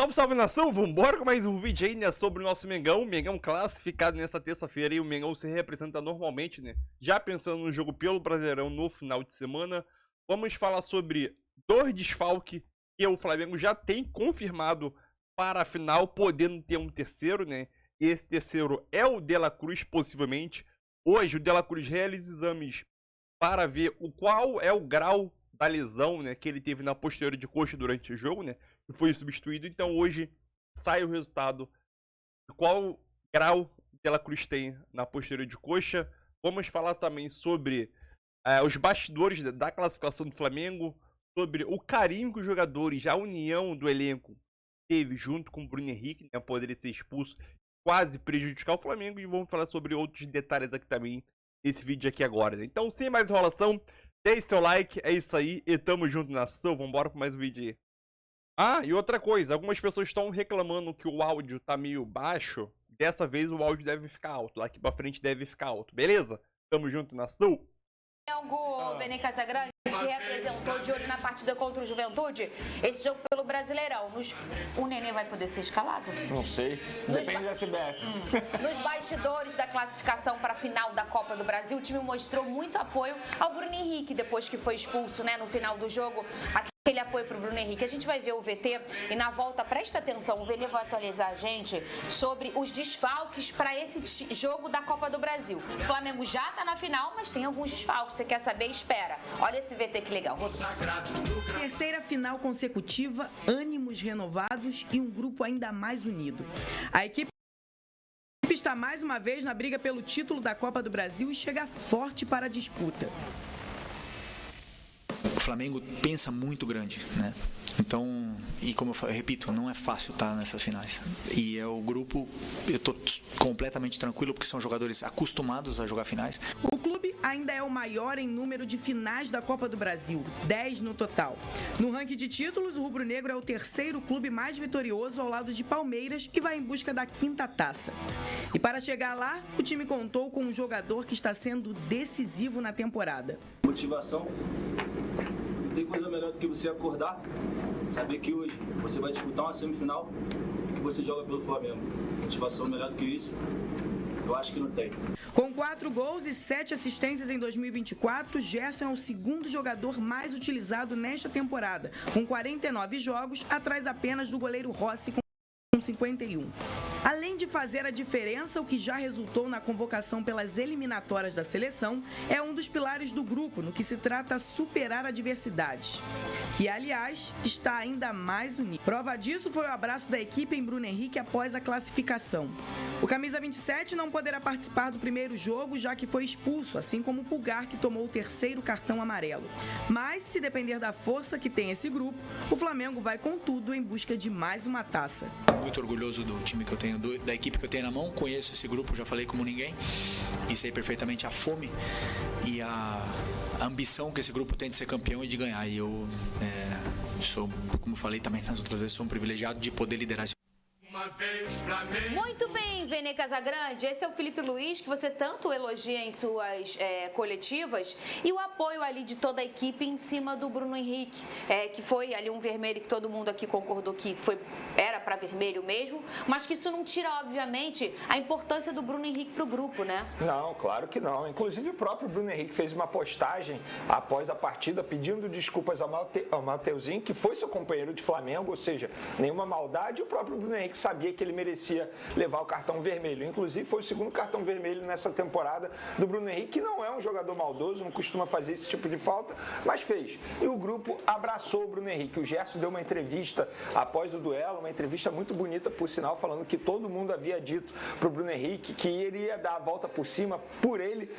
Salve, salve, nação! Vambora com mais um vídeo aí, né, sobre o nosso Mengão. Mengão classificado nessa terça-feira e o Mengão se representa normalmente, né? Já pensando no jogo pelo Brasileirão no final de semana. Vamos falar sobre dois desfalques que o Flamengo já tem confirmado para a final, podendo ter um terceiro, né? E esse terceiro é o De La Cruz, possivelmente. Hoje o De La Cruz realiza exames para ver qual é o grau da lesão, né, que ele teve na posterior de coxa durante o jogo, né? Que foi substituído. Então hoje sai o resultado de qual grau De La Cruz tem na posterior de coxa. Vamos falar também sobre os bastidores da classificação do Flamengo, sobre o carinho que os jogadores, a união do elenco teve junto com o Bruno Henrique, né, poderia ser expulso, quase prejudicar o Flamengo. E vamos falar sobre outros detalhes aqui também nesse vídeo aqui agora, né? Então, sem mais enrolação, deixe seu like, é isso aí, e tamo junto, nação. Vambora com mais um vídeo aí. Ah, e outra coisa, algumas pessoas estão reclamando que o áudio tá meio baixo. Dessa vez o áudio deve ficar alto, daqui pra frente deve ficar alto, beleza? Tamo junto, nação. O Vene Casagrande se representou de olho na partida contra o Juventude, esse jogo pelo Brasileirão. O Nenê vai poder ser escalado? Não sei, depende da SBF. Nos bastidores da classificação para a final da Copa do Brasil, o time mostrou muito apoio ao Bruno Henrique depois que foi expulso, né, no final do jogo. Aquele apoio para o Bruno Henrique. A gente vai ver o VT e na volta, presta atenção, o Vene vai atualizar a gente sobre os desfalques para esse jogo da Copa do Brasil. O Flamengo já está na final, mas tem alguns desfalques. Você quer saber? Espera. Olha esse VT que legal. Terceira final consecutiva, ânimos renovados e um grupo ainda mais unido. A equipe está mais uma vez na briga pelo título da Copa do Brasil e chega forte para a disputa. O Flamengo pensa muito grande, né? Então, e como eu repito, não é fácil estar nessas finais. E é o grupo, eu estou completamente tranquilo porque são jogadores acostumados a jogar finais. O clube ainda é o maior em número de finais da Copa do Brasil, 10 no total. No ranking de títulos, o rubro-negro é o terceiro clube mais vitorioso ao lado de Palmeiras e vai em busca da quinta taça. E para chegar lá, o time contou com um jogador que está sendo decisivo na temporada. Motivação. Não tem coisa melhor do que você acordar, saber que hoje você vai disputar uma semifinal e que você joga pelo Flamengo. Motivação melhor do que isso, eu acho que não tem. Com 4 gols e 7 assistências em 2024, Gerson é o segundo jogador mais utilizado nesta temporada, com 49 jogos, atrás apenas do goleiro Rossi com 51. Além de fazer a diferença, o que já resultou na convocação pelas eliminatórias da seleção, é um dos pilares do grupo no que se trata superar adversidades, que, aliás, está ainda mais unido. Prova disso foi o abraço da equipe em Bruno Henrique após a classificação. O camisa 27 não poderá participar do primeiro jogo, já que foi expulso, assim como o Pulgar, que tomou o terceiro cartão amarelo. Mas, se depender da força que tem esse grupo, o Flamengo vai com tudo em busca de mais uma taça. Muito orgulhoso do time que eu tenho, da equipe que eu tenho na mão. Conheço esse grupo, já falei como ninguém, e sei perfeitamente a fome e a ambição que esse grupo tem de ser campeão e de ganhar. E eu sou, como falei também nas outras vezes, sou um privilegiado de poder liderar esse. Muito bem, Vene Casagrande, esse é o Felipe Luiz, que você tanto elogia em suas coletivas, e o apoio ali de toda a equipe em cima do Bruno Henrique, que foi ali um vermelho que todo mundo aqui concordou que era para vermelho mesmo, mas que isso não tira, obviamente, a importância do Bruno Henrique para o grupo, né? Não, claro que não. Inclusive o próprio Bruno Henrique fez uma postagem após a partida pedindo desculpas ao Mateuzinho, que foi seu companheiro de Flamengo, ou seja, nenhuma maldade. O próprio Bruno Henrique sabia que ele merecia levar o cartão vermelho. Inclusive foi o segundo cartão vermelho nessa temporada do Bruno Henrique, que não é um jogador maldoso, não costuma fazer esse tipo de falta, mas fez. E o grupo abraçou o Bruno Henrique. O Gerson deu uma entrevista após o duelo, uma entrevista muito bonita, por sinal, falando que todo mundo havia dito para o Bruno Henrique que iria dar a volta por cima por ele,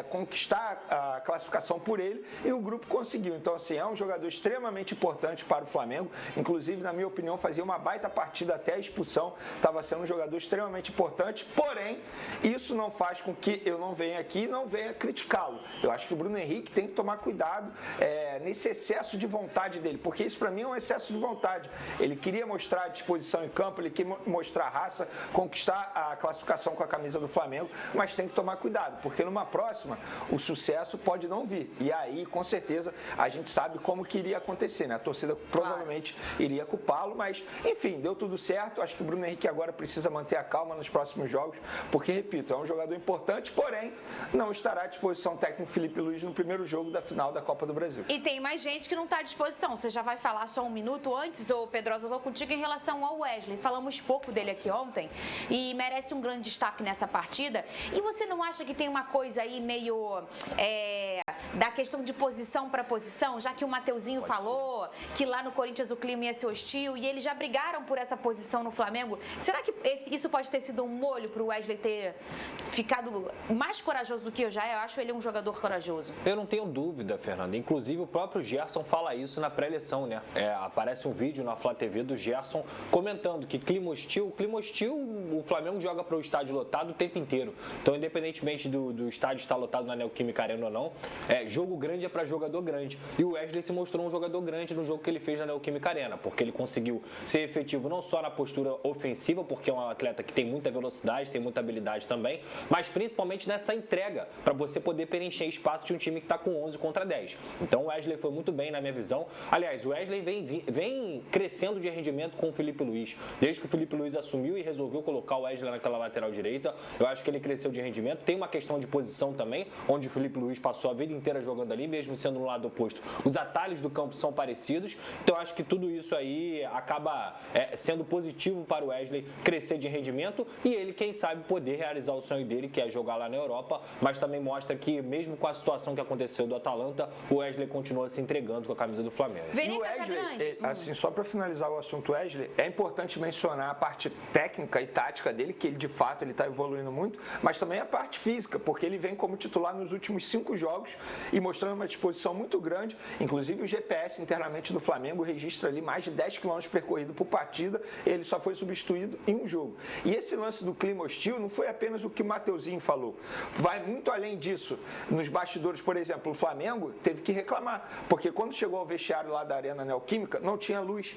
conquistar a classificação por ele, e o grupo conseguiu. Então, assim, é um jogador extremamente importante para o Flamengo. Inclusive, na minha opinião, fazia uma baita partida até a expulsão posição, estava sendo um jogador extremamente importante, porém, isso não faz com que eu não venha aqui e não venha criticá-lo. Eu acho que o Bruno Henrique tem que tomar cuidado nesse excesso de vontade dele, porque isso para mim é um excesso de vontade. Ele queria mostrar a disposição em campo, ele queria mostrar raça, conquistar a classificação com a camisa do Flamengo, mas tem que tomar cuidado, porque numa próxima o sucesso pode não vir. E aí, com certeza, a gente sabe como que iria acontecer, né? A torcida provavelmente iria culpá-lo, mas enfim, deu tudo certo. Acho que o Bruno Henrique agora precisa manter a calma nos próximos jogos, porque, repito, é um jogador importante, porém, não estará à disposição técnico Felipe Luiz no primeiro jogo da final da Copa do Brasil. E tem mais gente que não está à disposição. Você já vai falar só um minuto antes, ô Pedrosa, eu vou contigo em relação ao Wesley. Falamos pouco dele aqui ontem e merece um grande destaque nessa partida. E você não acha que tem uma coisa aí meio da questão de posição para posição, já que o Mateuzinho falou que lá no Corinthians o clima ia ser hostil e eles já brigaram por essa posição no Flamengo? Será que isso pode ter sido um molho para o Wesley ter ficado mais corajoso do que eu já? Eu acho ele um jogador corajoso. Eu não tenho dúvida, Fernanda. Inclusive o próprio Gerson fala isso na pré-eleição, né? Aparece um vídeo na Flá TV do Gerson comentando que clima hostil, o Flamengo joga para o estádio lotado o tempo inteiro. Então, independentemente do estádio estar lotado na Neoquímica Arena ou não, jogo grande é para jogador grande. E o Wesley se mostrou um jogador grande no jogo que ele fez na Neoquímica Arena, porque ele conseguiu ser efetivo não só na postura ofensiva, porque é um atleta que tem muita velocidade, tem muita habilidade também, mas principalmente nessa entrega, para você poder preencher espaço de um time que está com 11 contra 10. Então o Wesley foi muito bem na minha visão. Aliás, o Wesley vem crescendo de rendimento com o Felipe Luiz. Desde que o Felipe Luiz assumiu e resolveu colocar o Wesley naquela lateral direita, eu acho que ele cresceu de rendimento. Tem uma questão de posição também, onde o Felipe Luiz passou a vida inteira jogando ali, mesmo sendo no lado oposto. Os atalhos do campo são parecidos, então eu acho que tudo isso aí acaba sendo positivo para o Wesley crescer de rendimento e ele, quem sabe, poder realizar o sonho dele, que é jogar lá na Europa, mas também mostra que, mesmo com a situação que aconteceu do Atalanta, o Wesley continua se entregando com a camisa do Flamengo. E o Wesley, assim, só para finalizar o assunto Wesley, é importante mencionar a parte técnica e tática dele, que ele, de fato ele está evoluindo muito, mas também a parte física, porque ele vem como titular nos últimos 5 jogos e mostrando uma disposição muito grande. Inclusive o GPS internamente do Flamengo registra ali mais de 10 km percorrido por partida, ele só foi substituído em um jogo. E esse lance do clima hostil não foi apenas o que o Mateuzinho falou, vai muito além disso. Nos bastidores, por exemplo, o Flamengo teve que reclamar, porque quando chegou ao vestiário lá da Arena Neoquímica, não tinha luz.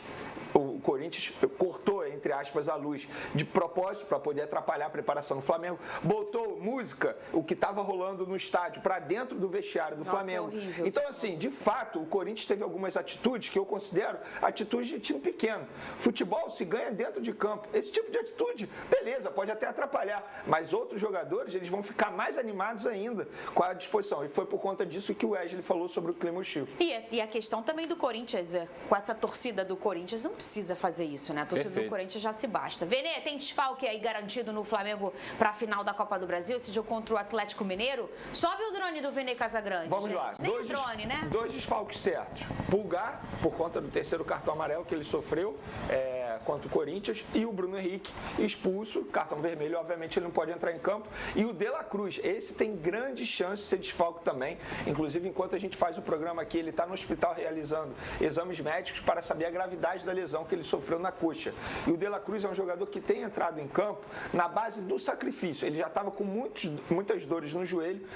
O Corinthians cortou, entre aspas, a luz de propósito para poder atrapalhar a preparação do Flamengo, botou música, o que estava rolando no estádio, para dentro do vestiário do Flamengo. É horrível. Então, assim, de fato, o Corinthians teve algumas atitudes que eu considero atitudes de time pequeno. Futebol se ganha dentro de campo. Esse tipo de atitude, beleza, pode até atrapalhar, mas outros jogadores, eles vão ficar mais animados ainda com a disposição. E foi por conta disso que o Wesley falou sobre o clima hostil. E a questão também do Corinthians, com essa torcida do Corinthians, não precisa fazer isso, né? A torcida do Corinthians já se basta. Venê, tem desfalque aí garantido no Flamengo para a final da Copa do Brasil, esse jogo contra o Atlético Mineiro? Sobe o drone do Venê Casagrande. Vamos gente. lá. Nem o drone, né? 2 desfalques certos. Pulgar, por conta do 3º cartão amarelo que ele sofreu contra o Corinthians, e o Bruno Henrique expulso, cartão vermelho, obviamente ele não pode entrar em campo. E o De La Cruz, esse tem grande chance de ser desfalque também. Inclusive, enquanto a gente faz o programa aqui, ele está no hospital realizando exames médicos para saber a gravidade da lesão que ele sofreu na coxa. E o De La Cruz é um jogador que tem entrado em campo na base do sacrifício. Ele já estava com muitas dores no joelho.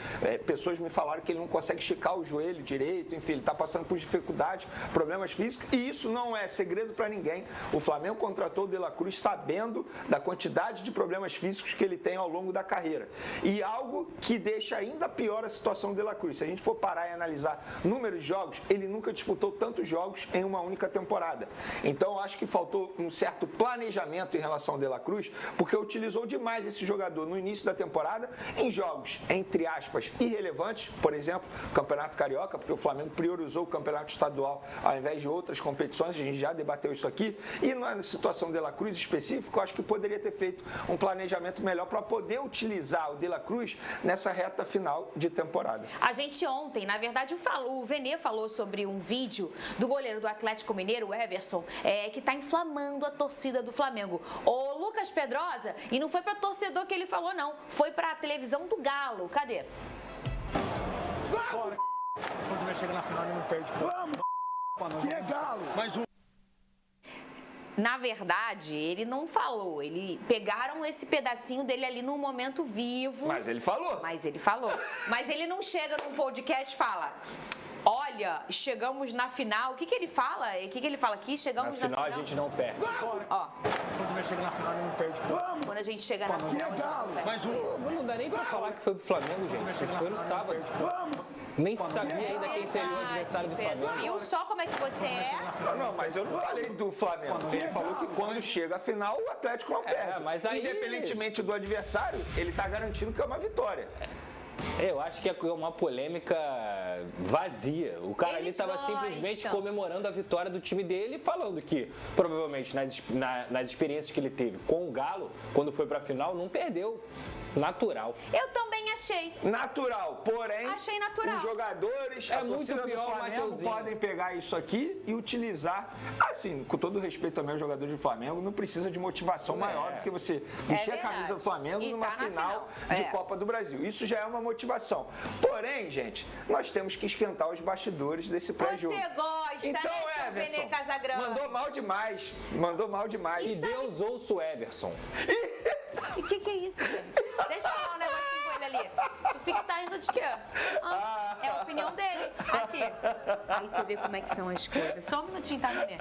Pessoas me falaram que ele não consegue esticar o joelho direito. Enfim, ele está passando por dificuldades, problemas físicos. E isso não é segredo para ninguém. O Flamengo contratou o De La Cruz sabendo da quantidade de problemas físicos que ele tem ao longo da carreira. E algo que deixa ainda pior a situação do De La Cruz. Se a gente for parar e analisar números de jogos, ele nunca disputou tantos jogos em uma única temporada. Então, eu acho que faltou um certo planejamento em relação ao De La Cruz, porque utilizou demais esse jogador no início da temporada em jogos, entre aspas, irrelevantes, por exemplo, Campeonato Carioca, porque o Flamengo priorizou o Campeonato Estadual ao invés de outras competições, a gente já debateu isso aqui, e na situação do De La Cruz específico, eu acho que poderia ter feito um planejamento melhor para poder utilizar o De La Cruz nessa reta final de temporada. A gente ontem, na verdade, o Venê falou sobre um vídeo do goleiro do Atlético Mineiro, o Everson, que está inflamando a torcida do Flamengo. O Lucas Pedrosa, e não foi para torcedor que ele falou, não. Foi para a televisão do Galo. Cadê? Bora, quando vai chegar na final, ele não perde. Vamos, que é Galo. Mais um. Na verdade, ele não falou. Pegaram esse pedacinho dele ali no momento vivo. Mas ele falou. Mas ele não chega num podcast e fala: olha, chegamos na final. O que ele fala? O que ele fala aqui? Chegamos na final. A gente não perde. Ó. Quando vai chegar na final, ele não perde. Vamos! Quando a gente chega na final, a gente não perde. Mais um. Não dá nem pra falar que foi pro Flamengo, gente. Isso foi no sábado. Nem sabia ainda quem seria o adversário do Flamengo. Viu só como é que você é? Não, mas eu não falei do Flamengo. Ele falou que quando chega a final, o Atlético não perde. Mas aí... Independentemente do adversário, ele tá garantindo que é uma vitória. Eu acho que é uma polêmica vazia. O cara ali estava simplesmente comemorando a vitória do time dele e falando que, provavelmente, nas experiências que ele teve com o Galo, quando foi pra final, não perdeu. Natural. Eu também achei. Natural, porém, achei natural. Os jogadores, a muito pior, do Flamengo podem pegar isso aqui e utilizar. Assim, com todo respeito também aos jogadores do Flamengo, não precisa de motivação maior do que você vestir a camisa do Flamengo e numa final de Copa do Brasil. Isso já é uma motivação. Porém, gente, nós temos que esquentar os bastidores desse pré-jogo. Você gosta, então, né, seu Vene Casagrande? Mandou mal demais. Mandou mal demais. E Deus ouça o Everson. E o que é isso, gente? Deixa eu falar um negocinho com ele ali. Tu fica tá indo de quê? É a opinião dele. Aqui. Aí você vê como é que são as coisas. Só um minutinho, tá, Nenê?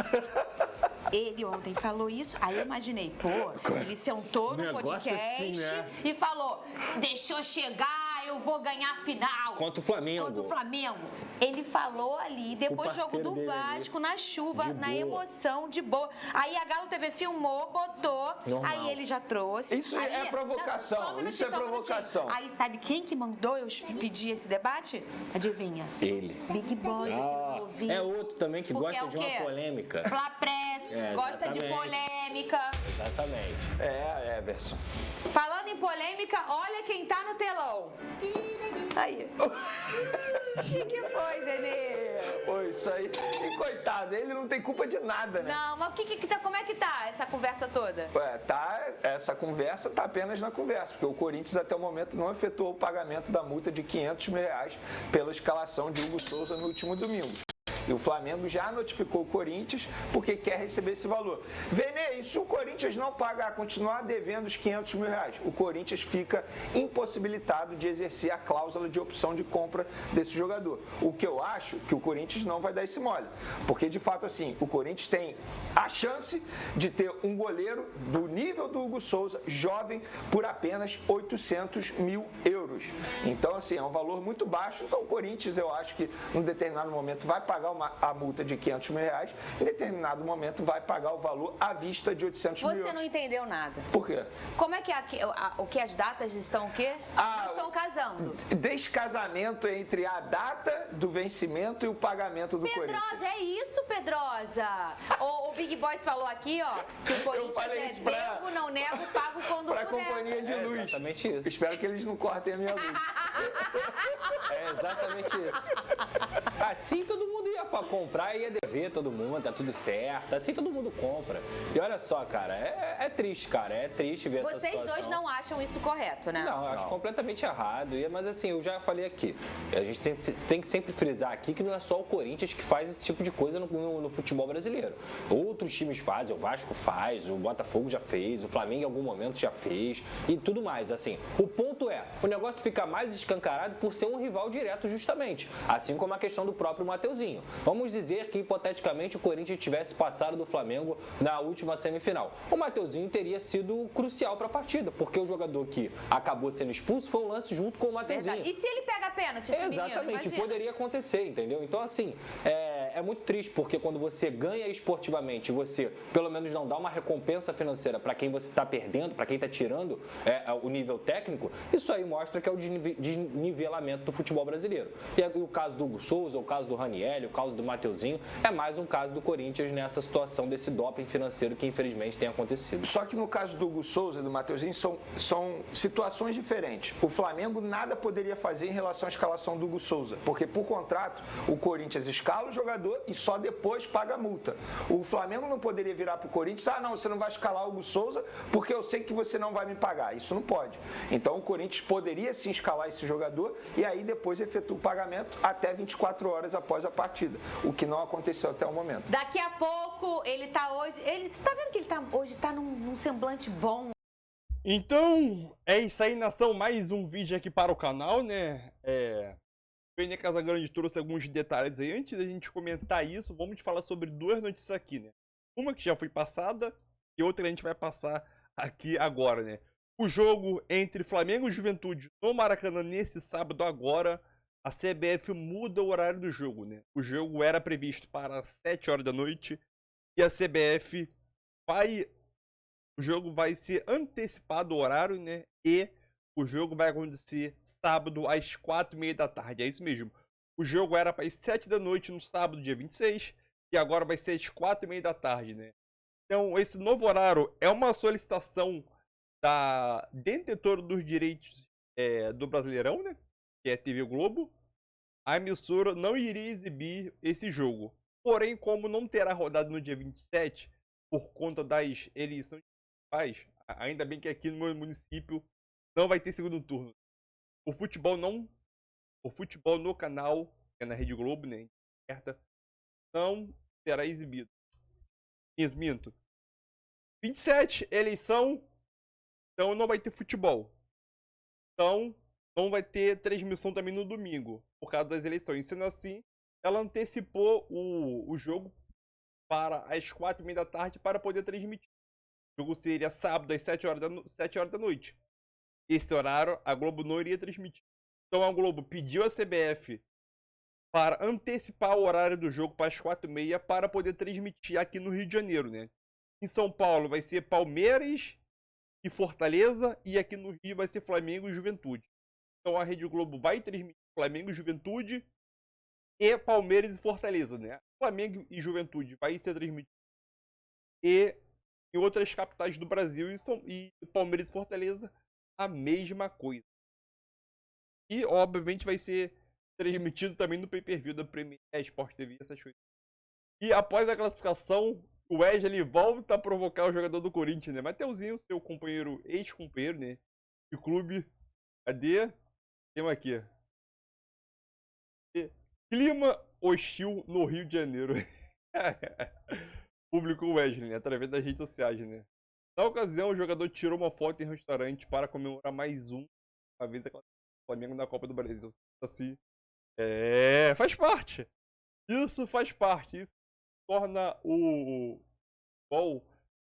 Ele ontem falou isso, aí eu imaginei, ele sentou no podcast assim, né? E falou, deixou chegar, eu vou ganhar a final. Contra o Flamengo. Contra o Flamengo. Ele falou ali, depois do jogo do Vasco, na chuva, na emoção, de boa. Aí a Galo TV filmou, botou, aí ele já trouxe. Isso é provocação, isso é provocação. Aí sabe quem que mandou eu pedir esse debate? Adivinha? Ele. Big Boy. É outro também que gosta de uma polêmica. Flá Press, gosta de polêmica. Exatamente. Everson. Falando em polêmica, olha quem tá no telão. Aí. O que foi, Vene? Foi isso aí. E coitado, ele não tem culpa de nada, né? Não, mas como é que tá essa conversa toda? Essa conversa tá apenas na conversa, porque o Corinthians até o momento não efetuou o pagamento da multa de R$500 mil pela escalação de Hugo Souza no último domingo. E o Flamengo já notificou o Corinthians porque quer receber esse valor. Vene, e se o Corinthians não pagar, continuar devendo os R$500 mil, o Corinthians fica impossibilitado de exercer a cláusula de opção de compra desse jogador. O que eu acho que o Corinthians não vai dar esse mole. Porque, de fato, assim, o Corinthians tem a chance de ter um goleiro do nível do Hugo Souza, jovem, por apenas R$800 mil. Então, assim, é um valor muito baixo. Então, o Corinthians, eu acho que, num determinado momento, vai pagar a multa de R$500 mil, em determinado momento vai pagar o valor à vista de R$800 mil. Você não entendeu nada. Por quê? Como é que o que as datas estão o quê? Não estão casando. Descasamento entre a data do vencimento e o pagamento do Corinthians. Pedrosa, é isso, Pedrosa. O Big Boys falou aqui, ó, que o Corinthians devo, não nego, pago quando puder. Pra companhia de luz. Exatamente isso. Espero que eles não cortem a minha luz. É exatamente isso. Assim todo mundo ia pra comprar e ia dever todo mundo, tá tudo certo. Assim todo mundo compra. E olha só, cara, é triste, cara. É triste ver essa situação. Vocês dois não acham isso correto, né? Não, eu acho completamente errado. Mas assim, eu já falei aqui. A gente tem que sempre frisar aqui que não é só o Corinthians que faz esse tipo de coisa no futebol brasileiro. Outros times fazem, o Vasco faz, o Botafogo já fez, o Flamengo em algum momento já fez e tudo mais. Assim, o ponto é, o negócio fica mais escancarado por ser um rival direto justamente. Assim como a questão do próprio Mateuzinho. Vamos dizer que, hipoteticamente, o Corinthians tivesse passado do Flamengo na última semifinal. O Mateuzinho teria sido crucial para a partida, porque o jogador que acabou sendo expulso foi um lance junto com o Mateuzinho. Verdade. E se ele pega pênalti, esse Exatamente, menino, poderia acontecer, entendeu? Então, assim, é muito triste, porque quando você ganha esportivamente e você, pelo menos, não dá uma recompensa financeira para quem você está perdendo, para quem está tirando o nível técnico, isso aí mostra que é o desnivelamento do futebol brasileiro. E o caso do Hugo Souza, o caso do Ranieri, o caso do Mateuzinho, é mais um caso do Corinthians nessa situação desse doping financeiro que, infelizmente, tem acontecido. Só que no caso do Hugo Souza e do Mateuzinho são situações diferentes. O Flamengo nada poderia fazer em relação à escalação do Hugo Souza, porque, por contrato, o Corinthians escala o jogador jogador e só depois paga a multa. O Flamengo não poderia virar para o Corinthians, não, você não vai escalar o Hugo Souza porque eu sei que você não vai me pagar. Isso não pode. Então o Corinthians poderia sim escalar esse jogador e aí depois efetua o pagamento até 24 horas após a partida, o que não aconteceu até o momento. Daqui a pouco, ele tá hoje... Você tá vendo que ele hoje tá num semblante bom? Então, é isso aí, nação. Mais um vídeo aqui para o canal, né? O Vene Casagrande trouxe alguns detalhes aí. Antes da gente comentar isso, vamos falar sobre duas notícias aqui, né? Uma que já foi passada e outra que a gente vai passar aqui agora, né? O jogo entre Flamengo e Juventude no Maracanã nesse sábado agora, a CBF muda o horário do jogo, né? O jogo era previsto para 7 horas da noite e a CBF o jogo vai ser antecipado o horário, né? E o jogo vai acontecer sábado às 4h30 da tarde. É isso mesmo. O jogo era para as 7 da noite no sábado, dia 26, e agora vai ser às 4h30 da tarde, né? Então, esse novo horário é uma solicitação da detentora dos direitos do Brasileirão, né? Que é a TV Globo. A emissora não iria exibir esse jogo. Porém, como não terá rodado no dia 27, por conta das eleições municipais, ainda bem que aqui no meu município não vai ter segundo turno. O futebol no canal, que é na Rede Globo, né? Não será exibido. Minto. 27, eleição. Então não vai ter futebol. Então não vai ter transmissão também no domingo, por causa das eleições. Sendo assim, ela antecipou o jogo para as 4h30 da tarde para poder transmitir. O jogo seria sábado às 7 horas da noite. Esse horário a Globo não iria transmitir. Então a Globo pediu à CBF para antecipar o horário do jogo para as 4h30 para poder transmitir aqui no Rio de Janeiro, né? Em São Paulo vai ser Palmeiras e Fortaleza, e aqui no Rio vai ser Flamengo e Juventude. Então a Rede Globo vai transmitir Flamengo e Juventude e Palmeiras e Fortaleza, né? Flamengo e Juventude vai ser transmitido e em outras capitais do Brasil e Palmeiras e Fortaleza a mesma coisa. E obviamente vai ser transmitido também no pay-per-view da Premier, Sport TV, essas coisas. E após a classificação, o Wesley volta a provocar o jogador do Corinthians, né? Mateuzinho, seu companheiro, ex-companheiro, né? De clube. Cadê? Tem aqui. Clima hostil no Rio de Janeiro. Publicou o Wesley, né? Através das redes sociais, né? Na ocasião, o jogador tirou uma foto em restaurante para comemorar mais uma vez a classificação do Flamengo na Copa do Brasil. Assim, faz parte. Isso faz parte. Isso torna o futebol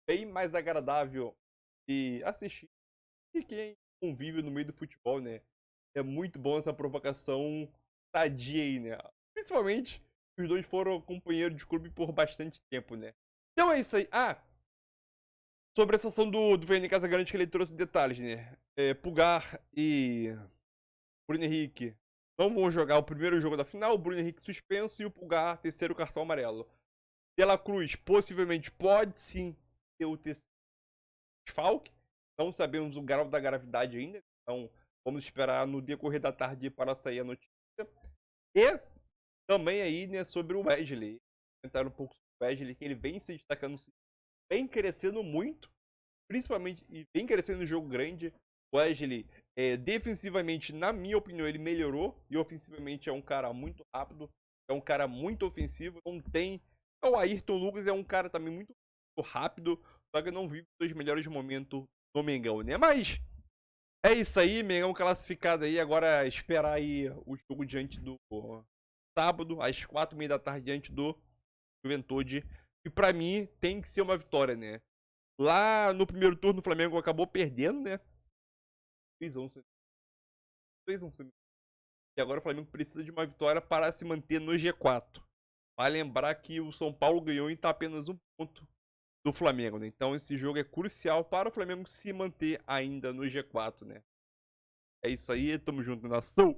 bem mais agradável de assistir. E quem convive no meio do futebol, né? É muito bom essa provocação sadia aí, né? Principalmente, os dois foram companheiros de clube por bastante tempo, né? Então é isso aí. Sobre essa ação do Vene Casagrande, que ele trouxe detalhes, né? Pulgar e Bruno Henrique não vão jogar o primeiro jogo da final. O Bruno Henrique suspenso e o Pulgar, terceiro cartão amarelo. De La Cruz, possivelmente, pode sim ter o terceiro desfalque. Não sabemos o grau da gravidade ainda. Então, vamos esperar no decorrer da tarde para sair a notícia. E também aí, né, sobre o Wesley. Comentar um pouco sobre o Wesley, que ele vem se destacando, vem crescendo muito. Principalmente, e vem crescendo no jogo grande. O Wesley, defensivamente, na minha opinião, ele melhorou. E ofensivamente é um cara muito rápido. É um cara muito ofensivo. Não tem... O Ayrton Lucas é um cara também muito rápido. Só que não vive os melhores momentos no Mengão, né? Mas é isso aí, Mengão classificado aí. Agora esperar aí o jogo diante do sábado, às 4h30 da tarde, diante do Juventude. E pra mim tem que ser uma vitória, né? Lá no primeiro turno o Flamengo acabou perdendo, né? 2-1. E agora o Flamengo precisa de uma vitória para se manter no G4. Vale lembrar que o São Paulo ganhou e está apenas 1 ponto do Flamengo, né? Então esse jogo é crucial para o Flamengo se manter ainda no G4, né? É isso aí, tamo junto, nação!